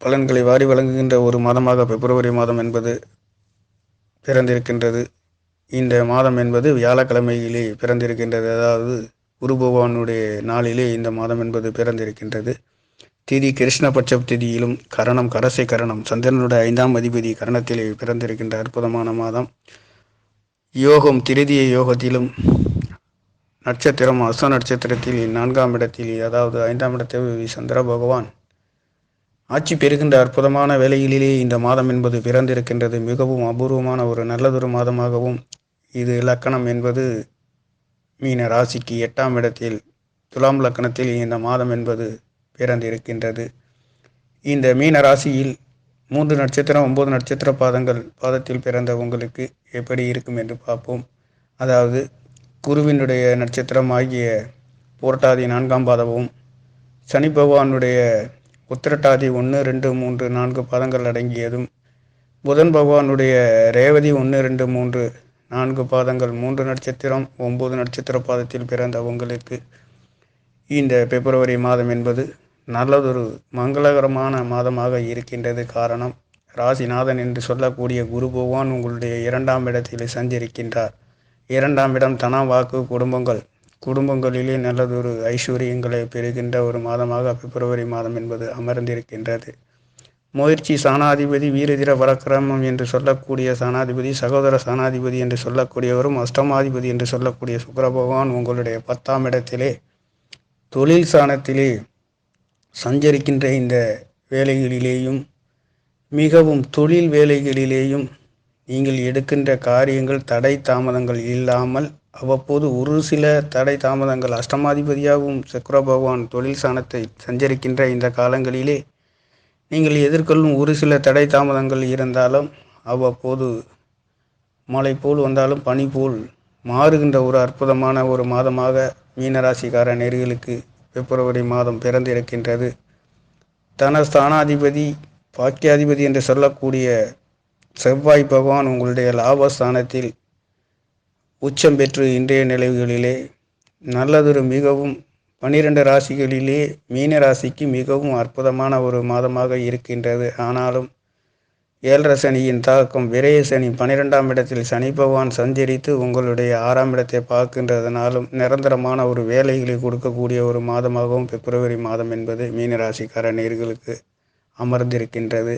பலன்களை வாரி வழங்குகின்ற ஒரு மாதமாக பிப்ரவரி மாதம் என்பது பிறந்திருக்கின்றது. இந்த மாதம் என்பது வியாழக்கிழமையிலே பிறந்திருக்கின்றது. அதாவது குரு பகவானுடைய நாளிலே இந்த மாதம் என்பது பிறந்திருக்கின்றது. திதி கிருஷ்ணபட்ச திதியிலும் கரணம் கரசை கரணம் சந்திரனுடைய 5ஆம் அதிபதி கரணத்திலே பிறந்திருக்கின்ற அற்புதமான மாதம். யோகம் திருதிய யோகத்திலும் நட்சத்திரம் அஸ்த நட்சத்திரத்தில் 4ஆம் இடத்தில், அதாவது 5ஆம் இடத்தில் சந்திர பகவான் ஆட்சி பெறுகின்ற அற்புதமான வேளையிலே இந்த மாதம் என்பது பிறந்திருக்கின்றது. மிகவும் அபூர்வமான ஒரு நல்லதொரு மாதமாகவும் இது லக்கணம் என்பது மீன ராசிக்கு 8ஆம் இடத்தில் துலாம் லக்கணத்தில் இந்த மாதம் என்பது பிறந்திருக்கின்றது. இந்த மீன ராசியில் 3 நட்சத்திரம் 9 நட்சத்திர பாதத்தில் பிறந்த உங்களுக்கு எப்படி இருக்கும் என்று பார்ப்போம். அதாவது குருவினுடைய நட்சத்திரம் ஆகிய புரட்டாதி 4ஆம் பாதமும், சனி பகவானுடைய உத்திரட்டாதி 1 2 3 4 பாதங்கள் அடங்கியதும், புதன் பகவானுடைய ரேவதி 1 2 3 4 பாதங்கள் 3 நட்சத்திரம் 9 நட்சத்திர பாதத்தில் பிறந்த உங்களுக்கு இந்த பிப்ரவரி மாதம் என்பது நல்லதொரு மங்களகரமான மாதமாக இருக்கின்றது. காரணம், ராசிநாதன் என்று சொல்லக்கூடிய குரு பகவான் உங்களுடைய 2ஆம் இடத்தில் சஞ்சரிக்கின்றார். 2ஆம் இடம் தன வாக்கு குடும்பங்களிலே நல்லதொரு ஐஸ்வர்யங்களை பெறுகின்ற ஒரு மாதமாக பிப்ரவரி மாதம் என்பது அமர்ந்திருக்கின்றது. முயற்சி சாணாதிபதி வீரதிர பரக்கிரமம் என்று சொல்லக்கூடிய சாணாதிபதி, சகோதர சாணாதிபதி என்று சொல்லக்கூடியவரும், அஷ்டமாதிபதி என்று சொல்லக்கூடிய சுக்கிர பகவான் உங்களுடைய 10ஆம் இடத்திலே தொழில் சாணத்திலே சஞ்சரிக்கின்ற இந்த வேலைகளிலேயும், மிகவும் தொழில் வேலைகளிலேயும் நீங்கள் எடுக்கின்ற காரியங்கள் தடை தாமதங்கள் இல்லாமல் அவ்வப்போது ஒரு சில தடை தாமதங்கள், அஷ்டமாதிபதியாகவும் சுக்கிர பகவான் தொழில் சாணத்தை சஞ்சரிக்கின்ற இந்த காலங்களிலே நீங்கள் எதிர்கொள்ளும் ஒரு சில தடை தாமதங்கள் இருந்தாலும் அவ்வப்போது மழை போல் வந்தாலும் பனி போல் மாறுகின்ற ஒரு அற்புதமான ஒரு மாதமாக மீனராசிக்கார நேர்களுக்கு பிப்ரவரி மாதம் பிறந்திருக்கின்றது. தனஸ்தானாதிபதி பாக்கியாதிபதி என்று சொல்லக்கூடிய செவ்வாய் பகவான் உங்களுடைய லாபஸ்தானத்தில் உச்சம் பெற்று இன்றைய நிலைகளிலே நல்லதொரு மிகவும் 12 ராசிகளிலே மீன ராசிக்கு மிகவும் அற்புதமான ஒரு மாதமாக இருக்கின்றது. ஆனாலும் 7 சனியின் தாக்கம், விரய சனி 12ஆம் இடத்தில் சனி பகவான் சஞ்சரித்து உங்களுடைய 6ஆம் இடத்தை பார்க்கின்றதுனாலும் நிரந்தரமான ஒரு வேலைகளை கொடுக்கக்கூடிய ஒரு மாதமாகவும் பிப்ரவரி மாதம் என்பது மீனராசிக்கார நேர்களுக்கு அமர்ந்திருக்கின்றது.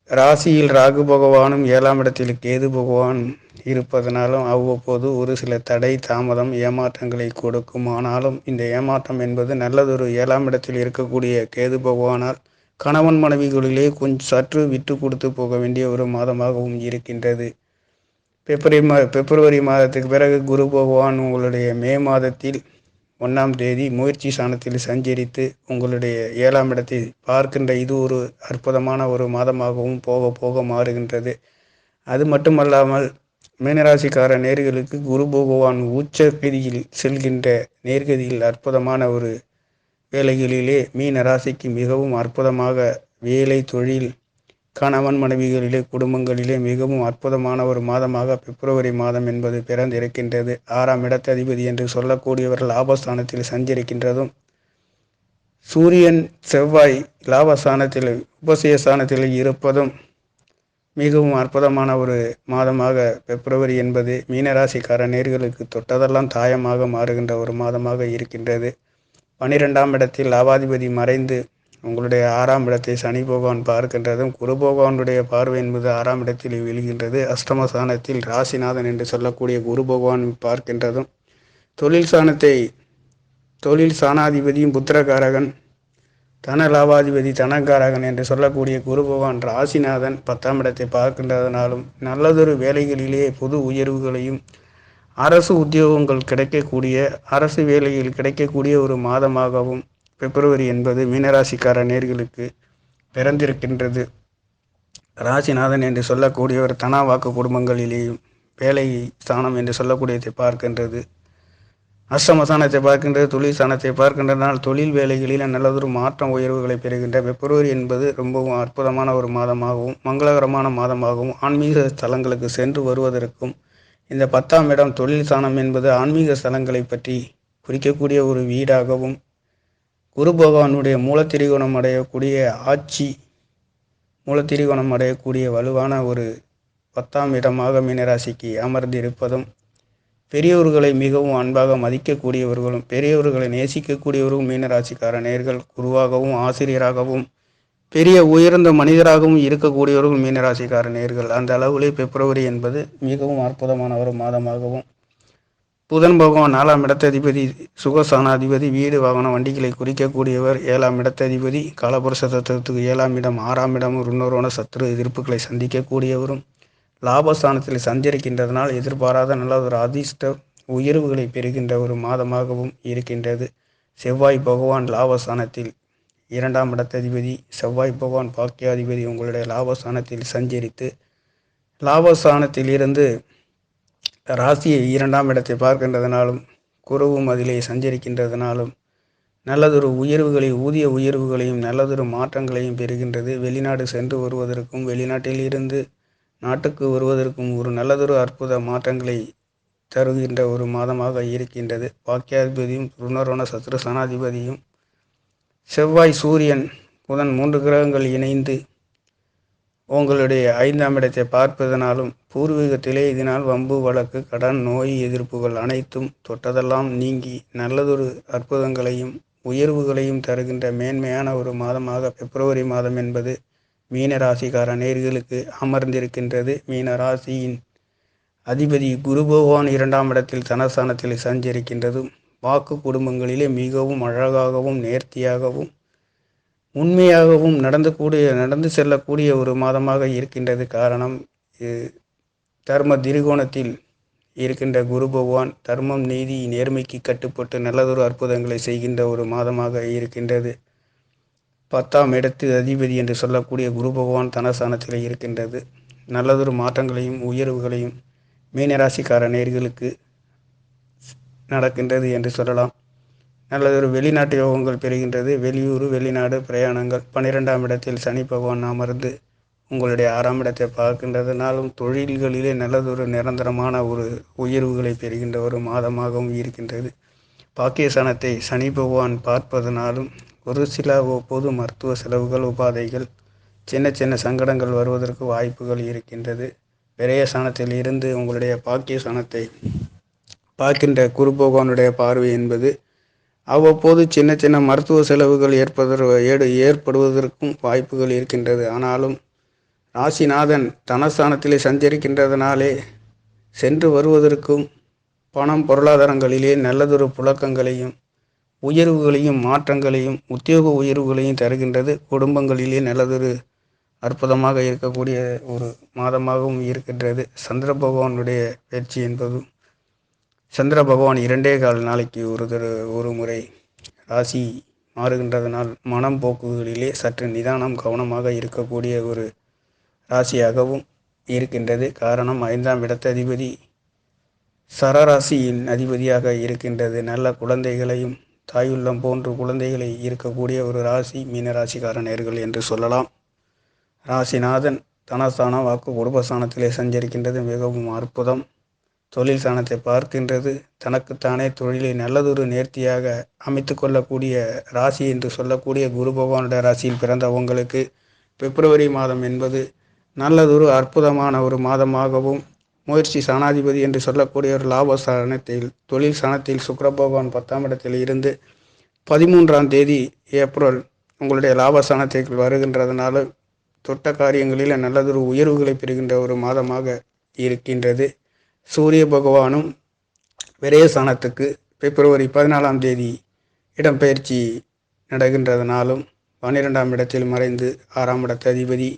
ராசியில் ராகு பகவானும் 7ஆம் இடத்தில் கேது பகவானும் இருப்பதனாலும் அவ்வப்போது ஒரு சில தடை தாமதம் ஏமாற்றங்களை கொடுக்கும். ஆனாலும் இந்த ஏமாற்றம் என்பது நல்லதொரு 7ஆம் இடத்தில் இருக்கக்கூடிய கேது பகவானால் கணவன் மனைவிகளிலே கொஞ்சம் சற்று விட்டு கொடுத்து போக வேண்டிய ஒரு மாதமாகவும் இருக்கின்றது. பிப்ரவரி மாதத்துக்கு பிறகு குரு பகவான் உங்களுடைய மே மாதத்தில் 1ஆம் தேதி முயற்சி சாணத்தில் சஞ்சரித்து உங்களுடைய 7ஆம் இடத்தை பார்க்கின்ற இது ஒரு அற்புதமான ஒரு மாதமாகவும் போக போக மாறுகின்றது. அது மட்டுமல்லாமல் மீனராசிக்கார நேர்களுக்கு குரு பகவான் உச்சகதியில் செல்கின்ற நேர்கதியில் அற்புதமான ஒரு வேலைகளிலே மீன ராசிக்கு மிகவும் அற்புதமாக வேலை, தொழில், கணவன் மனைவிகளிலே, குடும்பங்களிலே மிகவும் அற்புதமான ஒரு மாதமாக பிப்ரவரி மாதம் என்பது பிறந்திருக்கின்றது. 6ஆம் இடத்ததிபதி என்று சொல்லக்கூடியவர் லாபஸ்தானத்தில் சஞ்சரிக்கின்றதும், சூரியன் செவ்வாய் லாபஸ்தானத்தில் உபசயஸ்தானத்தில் இருப்பதும் மிகவும் அற்புதமான ஒரு மாதமாக பிப்ரவரி என்பது மீனராசிக்கார நேர்களுக்கு தொட்டதெல்லாம் தாயமாக மாறுகின்ற ஒரு மாதமாக இருக்கின்றது. 12ஆம் இடத்தில் லாபாதிபதி மறைந்து உங்களுடைய 6ஆம் இடத்தை சனி பகவான் பார்க்கின்றதும், குரு பகவானுடைய பார்வை என்பது 6ஆம் இடத்தில் விழுகின்றது. அஷ்டமஸ்தானத்தில் ராசிநாதன் என்று சொல்லக்கூடிய குரு பகவான் பார்க்கின்றதும், தொழில் சாணாதிபதியும் புத்திரகாரகன், தன லாபாதிபதி தனகாரகன் என்று சொல்லக்கூடிய குரு பகவான் ராசிநாதன் 10ஆம் இடத்தை பார்க்கின்றதுனாலும் நல்லதொரு வேலைகளிலே பொது உயர்வுகளையும், அரசு உத்தியோகங்கள் கிடைக்கக்கூடிய, அரசு வேலையில் கிடைக்கக்கூடிய ஒரு மாதமாகவும் பிப்ரவரி என்பது மீனராசிக்கார நேர்களுக்கு பிறந்திருக்கின்றது. ராசிநாதன் என்று சொல்லக்கூடியவர் தனா வாக்கு குடும்பங்களிலேயும் வேலை ஸ்தானம் என்று சொல்லக்கூடியதை பார்க்கின்றது. அஷ்டமஸ்தானத்தை பார்க்கின்றது, தொழில் ஸ்தானத்தை பார்க்கின்றனால் தொழில் வேலைகளில் நல்லதொரு மாற்றம் உயர்வுகளை பெறுகின்ற பிப்ரவரி என்பது ரொம்பவும் அற்புதமான ஒரு மாதமாகவும் மங்களகரமான மாதமாகவும் ஆன்மீக ஸ்தலங்களுக்கு சென்று வருவதற்கும், இந்த 10ஆம் இடம் தொழில் ஸ்தானம் என்பது ஆன்மீக ஸ்தலங்களை பற்றி குறிக்கக்கூடிய ஒரு வீடாகவும் குரு பகவானுடைய மூலத்திரிகோணம் அடையக்கூடிய ஆட்சி, மூலத்திரிகோணம் அடையக்கூடிய வலுவான ஒரு 10ஆம் இடமாக மீனராசிக்கு அமர்ந்திருப்பதும், பெரியோர்களை மிகவும் அன்பாக மதிக்கக்கூடியவர்களும் பெரியோர்களை நேசிக்கக்கூடியவர்களும் மீனராசிக்கார நேர்கள் குருவாகவும் ஆசிரியராகவும் பெரிய உயர்ந்த மனிதராகவும் இருக்கக்கூடியவர்கள் மீனராசிக்கார நேர்கள். அந்த அளவிலே பிப்ரவரி என்பது மிகவும் அற்புதமான ஒரு மாதமாகவும், புதன் பகவான் 4ஆம் இடத்ததிபதி, சுகசானாதிபதி, வீடு வாகனம் வண்டிகளை குறிக்கக்கூடியவர், 7ஆம் இடத்ததிபதி, காலபுருஷ தத்துவத்துக்கு 7ஆம் இடம், 6ஆம் இடமும் ருணரோண சத்துரு எதிர்ப்புகளை சந்திக்கக்கூடியவரும் லாபஸ்தானத்தில் சஞ்சரிக்கின்றதனால் எதிர்பாராத நல்ல ஒரு அதிர்ஷ்ட உயர்வுகளை பெறுகின்ற ஒரு மாதமாகவும் இருக்கின்றது. செவ்வாய் பகவான் லாபஸ்தானத்தில் 2ஆம் இடத்ததிபதி, செவ்வாய் பகவான் பாக்கியாதிபதி உங்களுடைய லாபஸ்தானத்தில் சஞ்சரித்து லாபஸ்தானத்தில் இருந்து ராசியை 2ஆம் இடத்தை பார்க்கின்றதுனாலும் குருவும் அதிலே சஞ்சரிக்கின்றதுனாலும் நல்லதொரு உயர்வுகளை, ஊதிய உயர்வுகளையும் நல்லதொரு மாற்றங்களையும் பெறுகின்றது. வெளிநாடு சென்று வருவதற்கும் வெளிநாட்டில் இருந்து நாட்டுக்கு வருவதற்கும் ஒரு நல்லதொரு அற்புத மாற்றங்களை தருகின்ற ஒரு மாதமாக இருக்கின்றது. பாக்கியாதிபதியும் ருணரோண சத்ரு சனாதிபதியும் செவ்வாய், சூரியன், புதன் 3 கிரகங்கள் இணைந்து உங்களுடைய 5ஆம் இடத்தை பார்ப்பதனாலும் பூர்வீகத்திலே இதனால் வம்பு வழக்கு, கடன், நோய் எதிர்ப்புகள் அனைத்தும் தொட்டதெல்லாம் நீங்கி நல்லதொரு அற்புதங்களையும் உயர்வுகளையும் தருகின்ற மேன்மையான ஒரு மாதமாக பிப்ரவரி மாதம் என்பது மீனராசிக்கார நேர்களுக்கு அமர்ந்திருக்கின்றது. மீனராசியின் அதிபதி குரு பகவான் 2ஆம் இடத்தில் தனஸ்தானத்தில் சஞ்சரிக்கின்றதும் வாக்கு குடும்பங்களிலே மிகவும் அழகாகவும் நேர்த்தியாகவும் உண்மையாகவும் நடந்து செல்லக்கூடிய ஒரு மாதமாக இருக்கின்றது. காரணம், தர்ம திரிகோணத்தில் இருக்கின்ற குரு பகவான் தர்மம், நீதி, நேர்மைக்கு கட்டுப்பட்டு நல்லதொரு அற்புதங்களை செய்கின்ற ஒரு மாதமாக இருக்கின்றது. 10ஆம் இடத்து அதிபதி என்று சொல்லக்கூடிய குரு பகவான் தனஸ்தானத்தில் இருக்கின்றது. நல்லதொரு மாற்றங்களையும் உயர்வுகளையும் மீனராசிக்கார நேர்களுக்கு நடக்கின்றது என்று சொல்லலாம். நல்லதொரு வெளிநாட்டு யோகங்கள் பெறுகின்றது. வெளியூர், வெளிநாடு பிரயாணங்கள். 12ஆம் இடத்தில் சனி பகவான் அமர்ந்து உங்களுடைய 6ஆம் இடத்தை பார்க்கின்றதுனாலும் தொழில்களிலே நல்லதொரு நிரந்தரமான ஒரு உயர்வுகளை பெறுகின்ற ஒரு மாதமாகவும் இருக்கின்றது. பாக்கியஸ்தானத்தை சனி பகவான் பார்ப்பதனாலும் ஒரு சில பொது மருத்துவ செலவுகள், உபாதைகள், சின்ன சின்ன சங்கடங்கள் வருவதற்கு வாய்ப்புகள் இருக்கின்றது. விரயஸ்தானத்தில் இருந்து உங்களுடைய பாக்கியஸ்தானத்தை பார்க்கின்ற குரு பகவானுடைய பார்வை என்பது அவ்வப்போது சின்ன சின்ன மருத்துவ செலவுகள் ஏற்படுவதற்கும் வாய்ப்புகள் இருக்கின்றது. ஆனாலும் ராசிநாதன் தனஸ்தானத்திலே சஞ்சரிக்கின்றதனாலே சென்று வருவதற்கும் பணம், பொருளாதாரங்களிலே நல்லதொரு புழக்கங்களையும் உயர்வுகளையும் மாற்றங்களையும் உத்தியோக உயர்வுகளையும் தருகின்றது. குடும்பங்களிலே நல்லதொரு அற்புதமாக இருக்கக்கூடிய ஒரு மாதமாகவும் இருக்கின்றது. சந்திர பகவானுடைய பயிற்சி என்பதும் சந்திர பகவான் 2.25 நாளைக்கு ஒரு முறை ராசி மாறுகின்றதனால் மனம் போக்குகளிலே சற்று நிதானம், கவனமாக இருக்கக்கூடிய ஒரு ராசியாகவும் இருக்கின்றது. காரணம், 5ஆம் இடத்ததிபதி சரராசியின் அதிபதியாக இருக்கின்றது. நல்ல குழந்தைகளையும் தாயுள்ளம் போன்று குழந்தைகளை இருக்கக்கூடிய ஒரு ராசி மீனராசிக்கார நேர்கள் என்று சொல்லலாம். ராசிநாதன் தனஸ்தானம், வாக்கு, குடும்பஸ்தானத்திலே சஞ்சரிக்கின்றது. மிகவும் அற்புதம். தொழில் ஸ்தானத்தை பார்க்கின்றது. தனக்குத்தானே தொழிலை நல்லதொரு நேர்த்தியாக அமைத்து கொள்ளக்கூடிய ராசி என்று சொல்லக்கூடிய குரு பகவானுடைய ராசியில் பிறந்த உங்களுக்கு பிப்ரவரி மாதம் என்பது நல்லதொரு அற்புதமான ஒரு மாதமாகவும், முயற்சி ஸ்தானாதிபதி என்று சொல்லக்கூடிய ஒரு லாபஸ்தானத்தில், தொழில் ஸ்தானத்தில் சுக்கிர பகவான் 10ஆம் இடத்தில் இருந்து 13ஆம் தேதி ஏப்ரல் உங்களுடைய லாபஸ்தானத்தில் வருகின்றதுனால தொட்ட காரியங்களில் நல்லதொரு உயர்வுகளை பெறுகின்ற ஒரு மாதமாக இருக்கின்றது. சூரிய பகவானும் விரயஸ்தானத்துக்கு பிப்ரவரி 14ஆம் தேதி இடம்பெயர்ச்சி நடக்கின்றதுனாலும் 12ஆம் இடத்தில் மறைந்து 6ஆம் இடத்து அதிபதி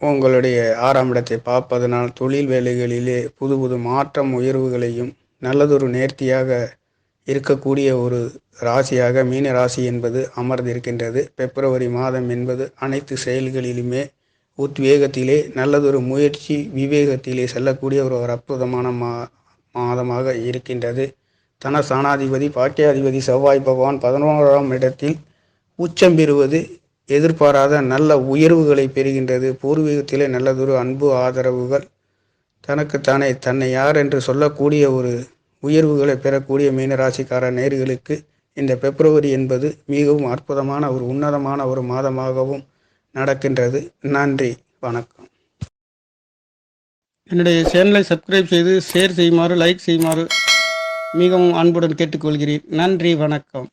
உங்களுடைய 6ஆம் இடத்தை பார்ப்பதனால் தொழில் வேலைகளிலே புது புது மாற்றம், உயர்வுகளையும் நல்லதொரு நேர்த்தியாக இருக்கக்கூடிய ஒரு ராசியாக மீன ராசி என்பது அமர்ந்திருக்கின்றது. பிப்ரவரி மாதம் என்பது அனைத்து செயல்களிலுமே உத்வேகத்திலே நல்லதொரு முயற்சி, விவேகத்திலே செல்லக்கூடிய ஒரு அற்புதமான மாதமாக இருக்கின்றது. தனஸ்தானாதிபதி பாக்கியாதிபதி செவ்வாய் பகவான் 11ஆம் இடத்தில் உச்சம் பெறுவது எதிர்பாராத நல்ல உயர்வுகளை பெறுகின்றது. பூர்வீகத்திலே நல்லதொரு அன்பு, ஆதரவுகள், தனக்குத்தானே தன்னை யார் என்று சொல்லக்கூடிய ஒரு உயர்வுகளை பெறக்கூடிய மீனராசிக்கார நேர்களுக்கு இந்த பிப்ரவரி என்பது மிகவும் அற்புதமான ஒரு உன்னதமான ஒரு மாதமாகவும் நடக்கின்றது. நன்றி, வணக்கம். என்னுடைய சேனலை சப்ஸ்கிரைப் செய்து ஷேர் செய்யுமாறு, லைக் செய்யுமாறு மிகவும் அன்புடன் கேட்டுக்கொள்கிறேன். நன்றி, வணக்கம்.